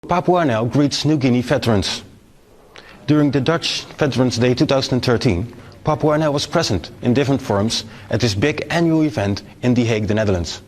Papua now greets New Guinea veterans. During the Dutch Veterans Day 2013, Papua now was present in different forums at this big annual event in The Hague, the Netherlands.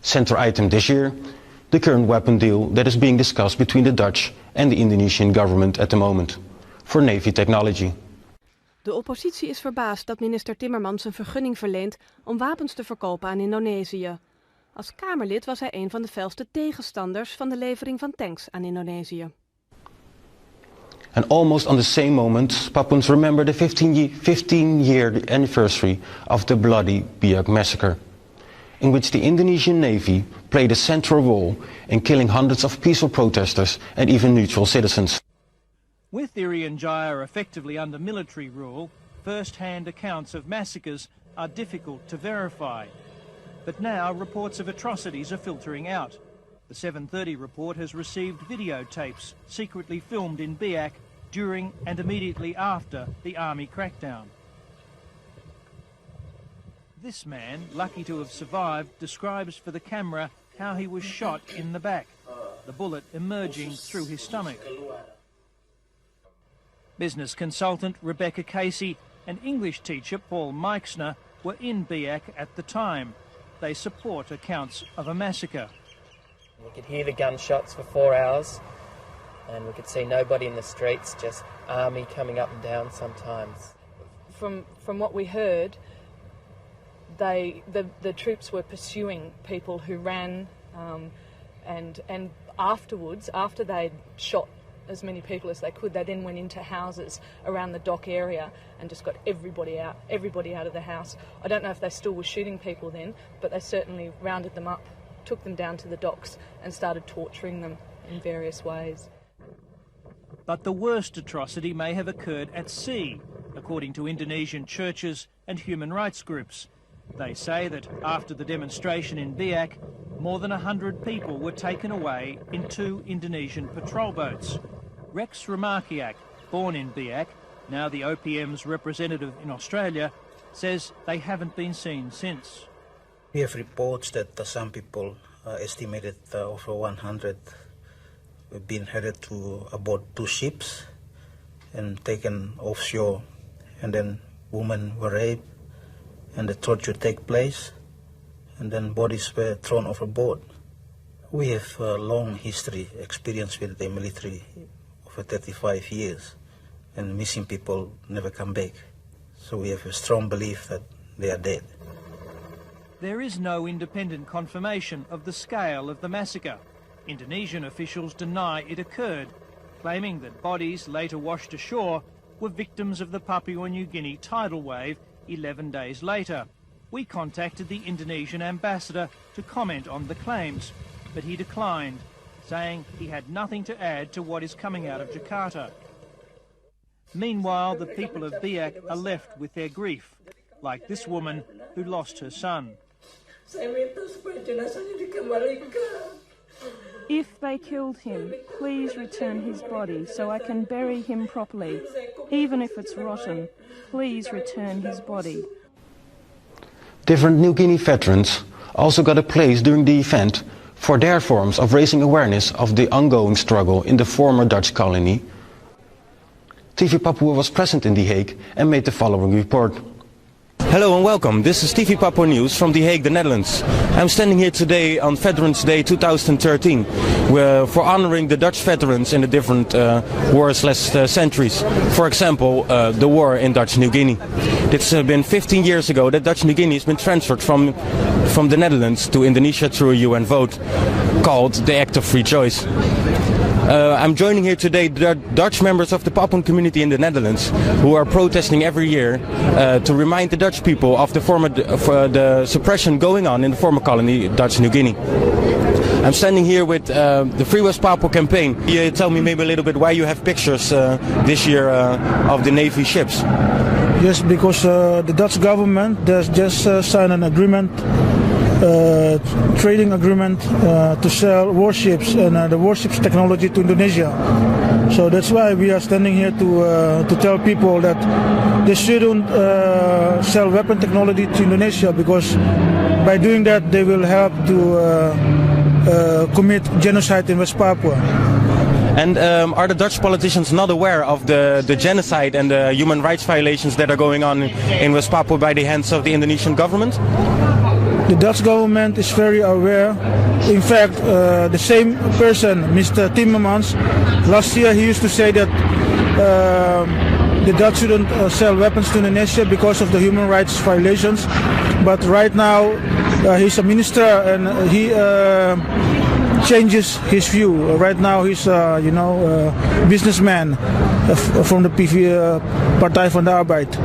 Center item this year, the current weapon deal that is being discussed between the Dutch and the Indonesian government at the moment, for Navy technology. De oppositie is verbaasd dat minister Timmermans een vergunning verleent om wapens te verkopen aan Indonesië. Als Kamerlid was hij een van de felste tegenstanders van de levering van tanks aan Indonesië. And almost on the same moment, Papuans remember the 15-year anniversary of the bloody Biak massacre, in which the Indonesian Navy played a central role in killing hundreds of peaceful protesters and even neutral citizens. With Irian Jaya effectively under military rule, first-hand accounts of massacres are difficult to verify. But now reports of atrocities are filtering out. The 7:30 report has received videotapes secretly filmed in Biak during and immediately after the army crackdown. This man, lucky to have survived, describes for the camera how he was shot in the back, the bullet emerging through his stomach. Business consultant Rebecca Casey and English teacher Paul Meixner were in Biak at the time. They support accounts of a massacre. We could hear the gunshots for 4 hours and we could see nobody in the streets, just army coming up and down sometimes. From what we heard, the troops were pursuing people who ran, and afterwards, after they'd shot as many people as they could, they then went into houses around the dock area and just got everybody out of the house. I don't know if they still were shooting people then, but they certainly rounded them up, took them down to the docks and started torturing them in various ways. But the worst atrocity may have occurred at sea, according to Indonesian churches and human rights groups. They say that after the demonstration in Biak, more than 100 people were taken away in 2 Indonesian patrol boats. Rex Ramakiak, born in Biak, now the OPM's representative in Australia, says they haven't been seen since. We have reports that some people, estimated over 100, have been headed to aboard 2 ships and taken offshore, and then women were raped and the torture take place, and then bodies were thrown overboard. We have a long history, experience with the military over 35 years, and missing people never come back. So we have a strong belief that they are dead. There is no independent confirmation of the scale of the massacre. Indonesian officials deny it occurred, claiming that bodies later washed ashore were victims of the Papua New Guinea tidal wave 11 days later. We contacted the Indonesian ambassador to comment on the claims, but he declined, saying he had nothing to add to what is coming out of Jakarta. Meanwhile, the people of Biak are left with their grief, like this woman who lost her son. If they killed him, please return his body so I can bury him properly. Even if it's rotten, please return his body. Different New Guinea veterans also got a place during the event for their forms of raising awareness of the ongoing struggle in the former Dutch colony. TV Papua was present in The Hague and made the following report. Hello and welcome. This is TV Papua News from The Hague, the Netherlands. I'm standing here today on Veterans Day 2013 for honoring the Dutch veterans in the different wars last centuries. For example, the war in Dutch New Guinea. It's been 15 years ago that Dutch New Guinea has been transferred from the Netherlands to Indonesia through a UN vote called the Act of Free Choice. I'm joining here today the Dutch members of the Papuan community in the Netherlands who are protesting every year to remind the Dutch people of the suppression going on in the former colony Dutch New Guinea. I'm standing here with the Free West Papua campaign. Can you tell me maybe a little bit why you have pictures this year of the Navy ships? Yes, because the Dutch government has just signed an agreement, trading agreement to sell warships and the warships technology to Indonesia. So that's why we are standing here to tell people that they shouldn't sell weapon technology to Indonesia, because by doing that they will help to commit genocide in West Papua. And are the Dutch politicians not aware of the genocide and the human rights violations that are going on in West Papua by the hands of the Indonesian government? The Dutch government is very aware. In fact, the same person, Mr. Timmermans, last year he used to say that the Dutch shouldn't sell weapons to Indonesia because of the human rights violations. But right now he's a minister and he changes his view. Right now he's businessman from the PV Partij van de Arbeid.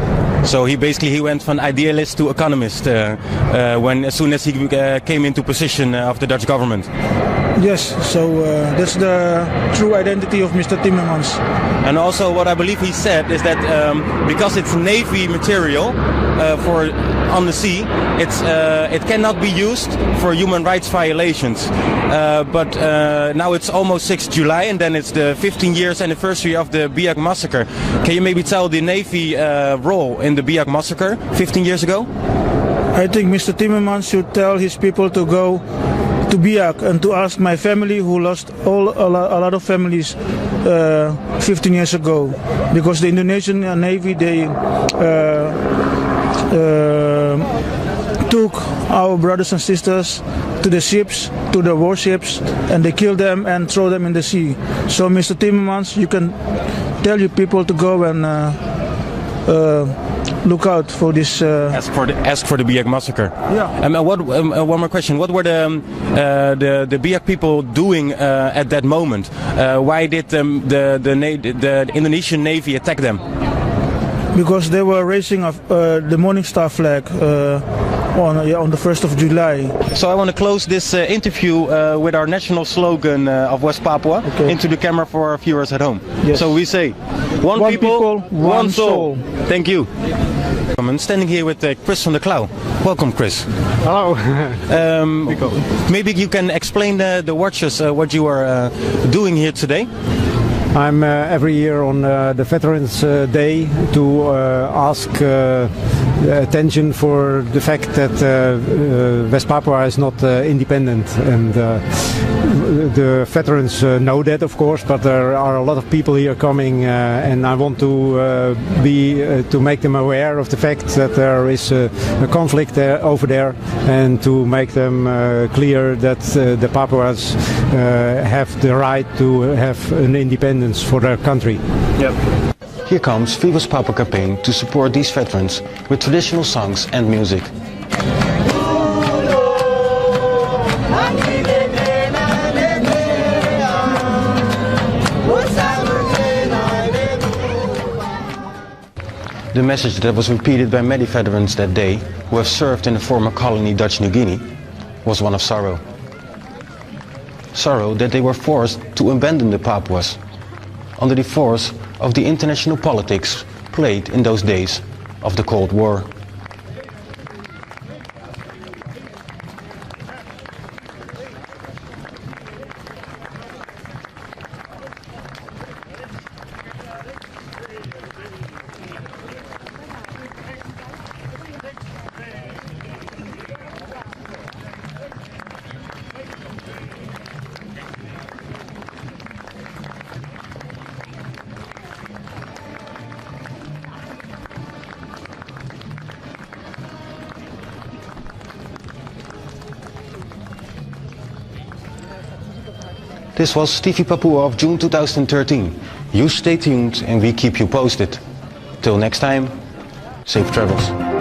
So he went from idealist to economist as soon as he came into position of the Dutch government. Yes, so that's the true identity of Mr. Timmermans. And also what I believe he said is that because it's Navy material for on the sea, it cannot be used for human rights violations. But now it's almost 6th July and then it's the 15 years anniversary of the Biak massacre. Can you maybe tell the Navy role in the Biak massacre 15 years ago? I think Mr. Timmermans should tell his people to go to Biak and to ask my family, who lost a lot of families 15 years ago, because the Indonesian Navy, they took our brothers and sisters to the ships, to the warships, and they killed them and throw them in the sea. So Mr. Timmermans, you can tell your people to go and look out for this. Ask for the Biak massacre. Yeah. One more question. What were the Biak people doing at that moment? Why did the Indonesian Navy attack them? Because they were raising the Morning Star flag on the 1st of July. So I want to close this interview with our national slogan of West Papua into the camera for our viewers at home. Yes. So we say, one people, one soul. Thank you. I'm standing here with Chris van der Klauw. Welcome, Chris. Hello. Maybe you can explain the watchers what you are doing here today. I'm every year on the Veterans Day to ask attention for the fact that West Papua is not independent, and the veterans know that, of course, but there are a lot of people here coming, and I want to make them aware of the fact that there is a conflict over there, and to make them clear that the Papuans have the right to have an independence for their country. Yep. Here comes Free West Papua campaign to support these veterans with traditional songs and music. The message that was repeated by many veterans that day who have served in the former colony Dutch New Guinea was one of sorrow. Sorrow that they were forced to abandon the Papuas under the force of the international politics played in those days of the Cold War. This was TV Papua of June 2013. You stay tuned and we keep you posted. Till next time, safe travels.